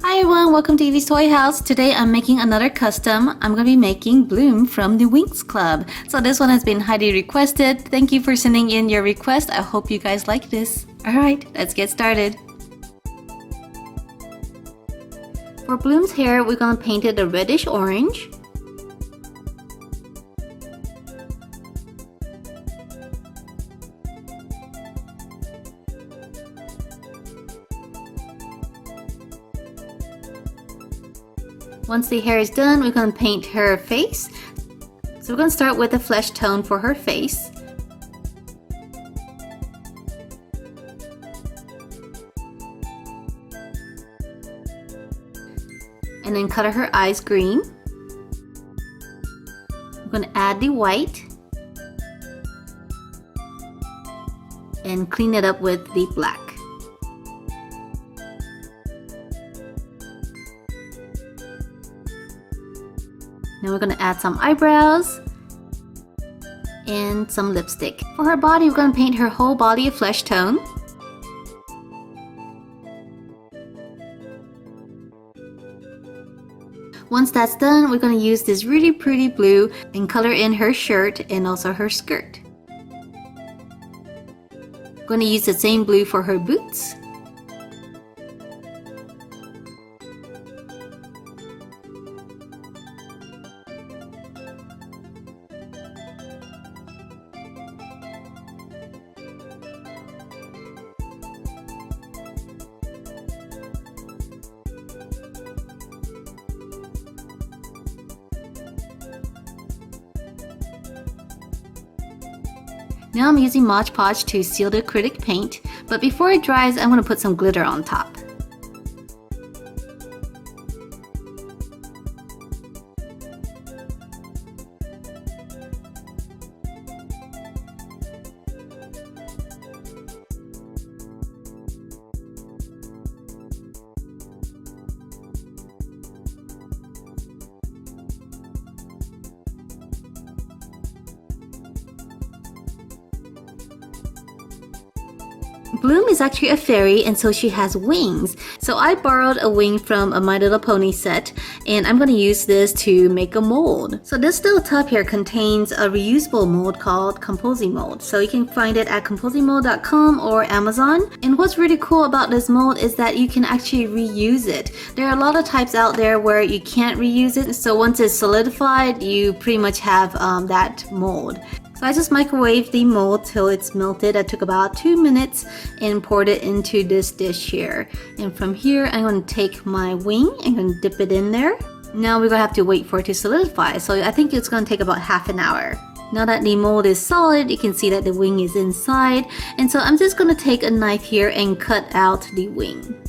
Hi everyone, welcome to Evie's Toy House. Today I'm making another custom. I'm going to be making Bloom from the Winx Club. So this one has been highly requested. Thank you for sending in your request. I hope you guys like this. Alright, let's get started. For Bloom's hair, we're going to paint it a reddish orange. Once the hair is done, we're going to paint her face. So we're going to start with a flesh tone for her face. And then color her eyes green. I'm going to add the white. And clean it up with the black. Now we're going to add some eyebrows and some lipstick. For her body, we're going to paint her whole body a flesh tone. Once that's done, we're going to use this really pretty blue and color in her shirt and also her skirt. I'm going to use the same blue for her boots. Now I'm using Mod Podge to seal the acrylic paint, but before it dries, I'm going to put some glitter on top. Bloom is actually a fairy, and so she has wings. So I borrowed a wing from a My Little Pony set, and I'm going to use this to make a mold. So this little tub here contains a reusable mold called Composing Mold. So you can find it at composingmold.com or Amazon. And what's really cool about this mold is that you can actually reuse it. There are a lot of types out there where you can't reuse it. So once it's solidified, you pretty much have that mold. So I just microwaved the mold till it's melted. That took about 2 minutes and poured it into this dish here. And from here, I'm going to take my wing and going to dip it in there. Now we're going to have to wait for it to solidify. So I think it's going to take about half an hour. Now that the mold is solid, you can see that the wing is inside. And so I'm just going to take a knife here and cut out the wing.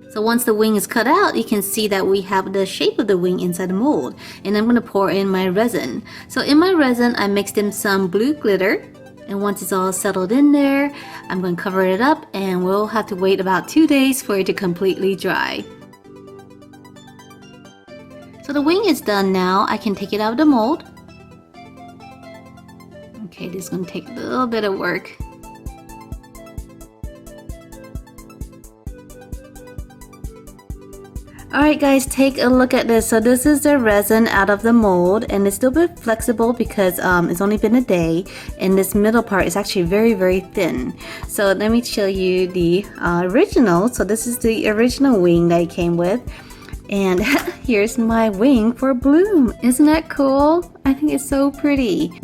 So once the wing is cut out, you can see that we have the shape of the wing inside the mold. And I'm going to pour in my resin. So in my resin, I mixed in some blue glitter. And once it's all settled in there, I'm going to cover it up, and we'll have to wait about 2 days for it to completely dry. So the wing is done now. I can take it out of the mold. Okay, this is going to take a little bit of work. Alright guys, take a look at this. So this is the resin out of the mold, and it's still a bit flexible because it's only been a day, and this middle part is actually very thin. So let me show you the original. So this is the original wing that it came with, and here's my wing for Bloom. Isn't that cool? I think it's so pretty.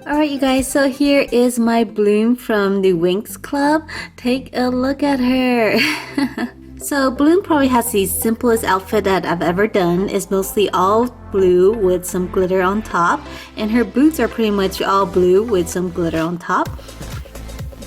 Alright you guys, so here is my Bloom from the Winx Club. Take a look at her. So Bloom probably has the simplest outfit that I've ever done. It's mostly all blue with some glitter on top, and her boots are pretty much all blue with some glitter on top.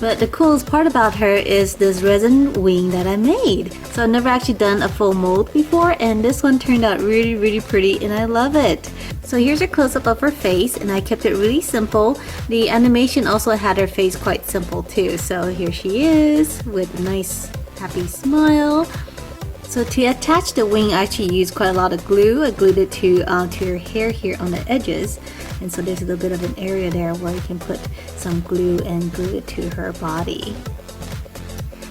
But the coolest part about her is this resin wing that I made. So I've never actually done a full mold before, and this one turned out really pretty, and I love it. So here's a close-up of her face, and I kept it really simple. The animation also had her face quite simple too. So here she is with a nice happy smile. So to attach the wing, I actually used quite a lot of glue. I glued it to her hair here on the edges. And so there's a little bit of an area there where you can put some glue and glue it to her body.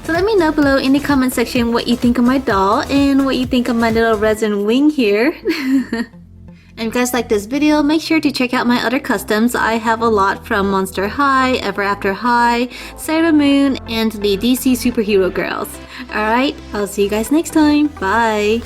So let me know below in the comment section what you think of my doll and what you think of my little resin wing here. And if you guys like this video, make sure to check out my other customs. I have a lot from Monster High, Ever After High, Sailor Moon, and the DC Superhero Girls. Alright, I'll see you guys next time. Bye!